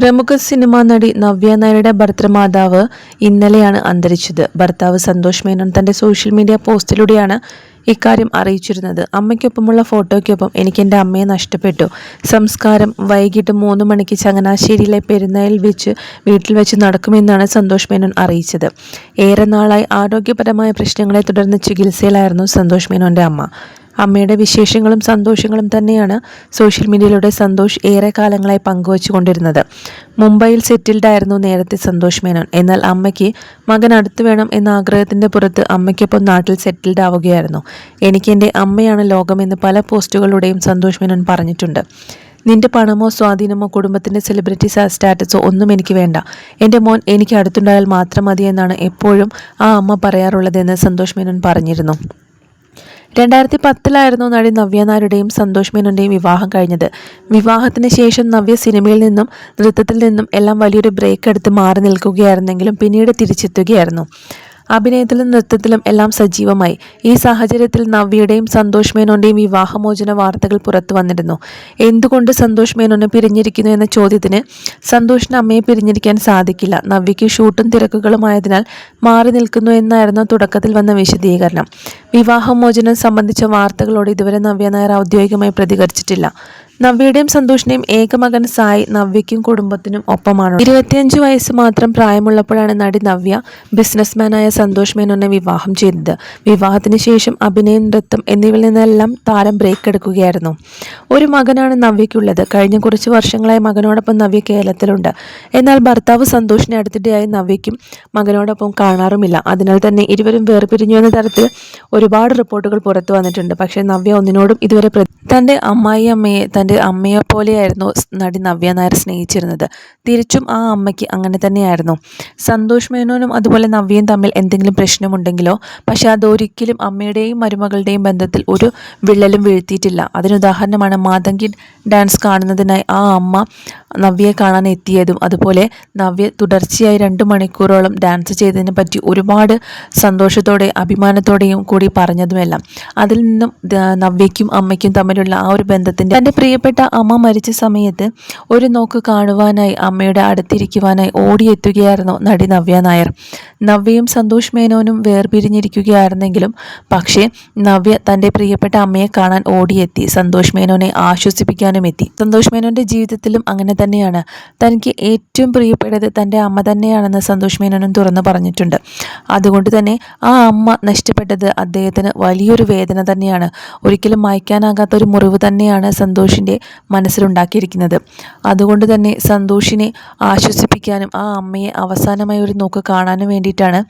പ്രമുഖ സിനിമാ നടി നവ്യ നായരുടെ ഭർത്തൃമാതാവ് ഇന്നലെയാണ് അന്തരിച്ചത്. ഭർത്താവ് സന്തോഷ് മേനോൻ തന്റെ സോഷ്യൽ മീഡിയ പോസ്റ്റിലൂടെയാണ് ഇക്കാര്യം അറിയിച്ചിരുന്നത്. അമ്മയ്ക്കൊപ്പമുള്ള ഫോട്ടോയ്ക്കൊപ്പം എനിക്ക് എൻ്റെ അമ്മയെ നഷ്ടപ്പെട്ടു. സംസ്കാരം വൈകിട്ട് 3 മണിക്ക് ചങ്ങനാശ്ശേരിയിലെ പെരുന്നയിൽ വീട്ടിൽ വെച്ച് നടക്കുമെന്നാണ് സന്തോഷ് മേനോൻ അറിയിച്ചത്. ഏറെ നാളായി ആരോഗ്യപരമായ പ്രശ്നങ്ങളെ തുടർന്ന് ചികിത്സയിലായിരുന്നു സന്തോഷ് മേനോന്റെ അമ്മ. അമ്മയുടെ വിശേഷങ്ങളും സന്തോഷങ്ങളും തന്നെയാണ് സോഷ്യൽ മീഡിയയിലൂടെ സന്തോഷ് ഏറെ കാലങ്ങളായി പങ്കുവച്ചുകൊണ്ടിരുന്നത്. മുംബൈയിൽ സെറ്റിൽഡ് ആയിരുന്നു നേരത്തെ സന്തോഷ് മേനോൻ. എന്നാൽ അമ്മയ്ക്ക് മകൻ അടുത്ത് വേണം എന്ന ആഗ്രഹത്തിൻ്റെ പുറത്ത് അമ്മയ്ക്കൊപ്പം നാട്ടിൽ സെറ്റിൽഡ് ആവുകയായിരുന്നു. എനിക്ക് എൻ്റെ അമ്മയാണ് ലോകമെന്ന് പല പോസ്റ്റുകളിലൂടെയും സന്തോഷ് മേനോൻ പറഞ്ഞിട്ടുണ്ട്. നിന്റെ പണമോ സ്വാധീനമോ കുടുംബത്തിൻ്റെ സെലിബ്രിറ്റി സ്റ്റാറ്റസോ ഒന്നും എനിക്ക് വേണ്ട. എൻ്റെ മോൻ എനിക്ക് അടുത്തുണ്ടായാൽ മാത്രം മതി എന്നാണ് എപ്പോഴും ആ അമ്മ പറയാറുള്ളതെന്ന് സന്തോഷ് മേനോൻ പറഞ്ഞിരുന്നു. 2010 നടി നവ്യ നായരുടെയും സന്തോഷ് മേനോന്റെയും വിവാഹം കഴിഞ്ഞത്. വിവാഹത്തിന് ശേഷം നവ്യ സിനിമയിൽ നിന്നും നൃത്തത്തിൽ നിന്നും എല്ലാം വലിയൊരു ബ്രേക്ക് എടുത്ത് മാറി നിൽക്കുകയായിരുന്നെങ്കിലും പിന്നീട് തിരിച്ചെത്തുകയായിരുന്നു. അഭിനയത്തിലും നൃത്തത്തിലും എല്ലാം സജീവമായി. ഈ സാഹചര്യത്തിൽ നവ്യയുടെയും സന്തോഷ് മേനോന്റെയും വിവാഹമോചന വാർത്തകൾ പുറത്തു വന്നിരുന്നു. എന്തുകൊണ്ട് സന്തോഷ് മേനോനെ പിരിഞ്ഞിരിക്കുന്നു എന്ന ചോദ്യത്തിന് സന്തോഷിന് അമ്മയെ പിരിഞ്ഞിരിക്കാൻ സാധിക്കില്ല, നവ്യയ്ക്ക് ഷൂട്ടും തിരക്കുകളുമായതിനാൽ മാറി നിൽക്കുന്നു എന്നായിരുന്നു തുടക്കത്തിൽ വന്ന വിശദീകരണം. വിവാഹമോചനം സംബന്ധിച്ച വാർത്തകളോട് ഇതുവരെ നവ്യ നായർ ഔദ്യോഗികമായി പ്രതികരിച്ചിട്ടില്ല. നവ്യയുടെയും സന്തോഷിന്റെയും ഏകമകൻ സായി നവ്യയ്ക്കും കുടുംബത്തിനും ഒപ്പമാണ്. 25 വയസ്സ് മാത്രം പ്രായമുള്ളപ്പോഴാണ് നടി നവ്യ ബിസിനസ്മാനായ സന്തോഷ് മേനോനെ വിവാഹം ചെയ്തത്. വിവാഹത്തിന് ശേഷം അഭിനയം, നൃത്തം എന്നിവയിൽ നിന്നെല്ലാം താരം ബ്രേക്ക് എടുക്കുകയായിരുന്നു. ഒരു മകനാണ് നവ്യയ്ക്കുള്ളത്. കഴിഞ്ഞ കുറച്ച് വർഷങ്ങളായി മകനോടൊപ്പം നവ്യ കേരളത്തിലുണ്ട്. എന്നാൽ ഭർത്താവ് സന്തോഷിനെ അടുത്തിടെയായി നവ്യയ്ക്കും മകനോടൊപ്പം കാണാറുമില്ല. അതിനാൽ തന്നെ ഇരുവരും വേർപിരിഞ്ഞു എന്ന തരത്തിൽ ഒരുപാട് റിപ്പോർട്ടുകൾ പുറത്തു വന്നിട്ടുണ്ട്. പക്ഷേ നവ്യ ഒന്നിനോടും ഇതുവരെ തൻ്റെ തൻ്റെ അമ്മയെ പോലെയായിരുന്നു നടി നവ്യ നായർ സ്നേഹിച്ചിരുന്നത്. തിരിച്ചും ആ അമ്മയ്ക്ക് അങ്ങനെ തന്നെയായിരുന്നു. സന്തോഷ് മേനോനും അതുപോലെ നവ്യയും തമ്മിൽ എന്തെങ്കിലും പ്രശ്നമുണ്ടെങ്കിലോ പക്ഷെ അതൊരിക്കലും അമ്മയുടെയും മരുമകളുടെയും ബന്ധത്തിൽ ഒരു വിള്ളലും വീഴ്ത്തിയിട്ടില്ല. അതിനുദാഹരണമാണ് മാതങ്കി ഡാൻസ് കാണുന്നതിനായി ആ അമ്മ നവ്യയെ കാണാൻ എത്തിയതും അതുപോലെ നവ്യ തുടർച്ചയായി 2 മണിക്കൂറോളം ഡാൻസ് ചെയ്തതിനെ പറ്റി ഒരുപാട് സന്തോഷത്തോടെ അഭിമാനത്തോടെയും കൂടി പറഞ്ഞതുമെല്ലാം. അതിൽ നിന്നും നവ്യയ്ക്കും അമ്മയ്ക്കും തമ്മിലുള്ള ആ ഒരു ബന്ധത്തിൻ്റെ തൻ്റെ പ്രിയപ്പെട്ട അമ്മ മരിച്ച സമയത്ത് ഒരു നോക്ക് കാണുവാനായി അമ്മയുടെ അടുത്തിരിക്കുവാനായി ഓടിയെത്തുകയായിരുന്നു നടി നവ്യ നായർ. നവ്യയും സന്തോഷ് മേനോനും വേർപിരിഞ്ഞിരിക്കുകയായിരുന്നെങ്കിലും പക്ഷേ നവ്യ തൻ്റെ പ്രിയപ്പെട്ട അമ്മയെ കാണാൻ ഓടിയെത്തി. സന്തോഷ് മേനോനെ ആശ്വസിപ്പിക്കാനും എത്തി. സന്തോഷ് മേനോൻ്റെ ജീവിതത്തിലും അങ്ങനെ തന്നെയാണ്. തനിക്ക് ഏറ്റവും പ്രിയപ്പെട്ടത് തൻ്റെ അമ്മ തന്നെയാണെന്ന് സന്തോഷ് മേനോനും തുറന്നു പറഞ്ഞിട്ടുണ്ട്. അതുകൊണ്ട് തന്നെ ആ അമ്മ നഷ്ടപ്പെട്ടത് അദ്ദേഹത്തിന് വലിയൊരു വേദന തന്നെയാണ്. ഒരിക്കലും മായ്ക്കാനാകാത്ത ഒരു മുറിവ് തന്നെയാണ് സന്തോഷിൻ്റെ മനസ്സിലുണ്ടാക്കിയിരിക്കുന്നത്. അതുകൊണ്ട് തന്നെ സന്തോഷിനെ ആശ്വസിപ്പിക്കാനും ആ അമ്മയെ അവസാനമായി ഒരു നോക്ക് കാണാനും വേണ്ടിയിട്ടാണ്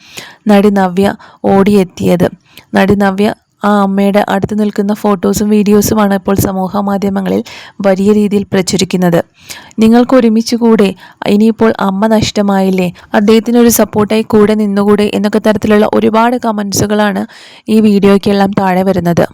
നടി നവ്യ ഓടിയെത്തിയത്. നടി നവ്യ ആ അമ്മയുടെ അടുത്ത് നിൽക്കുന്ന ഫോട്ടോസും വീഡിയോസുമാണ് ഇപ്പോൾ സമൂഹ മാധ്യമങ്ങളിൽ വലിയ രീതിയിൽ പ്രചരിക്കുന്നത്. നിങ്ങൾക്ക് ഒരുമിച്ച് കൂടെ, ഇനിയിപ്പോൾ അമ്മ നഷ്ടമായില്ലേ, അദ്ദേഹത്തിനൊരു സപ്പോർട്ടായി കൂടെ നിന്നുകൂടെ എന്നൊക്കെ തരത്തിലുള്ള ഒരുപാട് കമൻസുകളാണ് ഈ വീഡിയോയ്ക്കെല്ലാം താഴെ വരുന്നത്.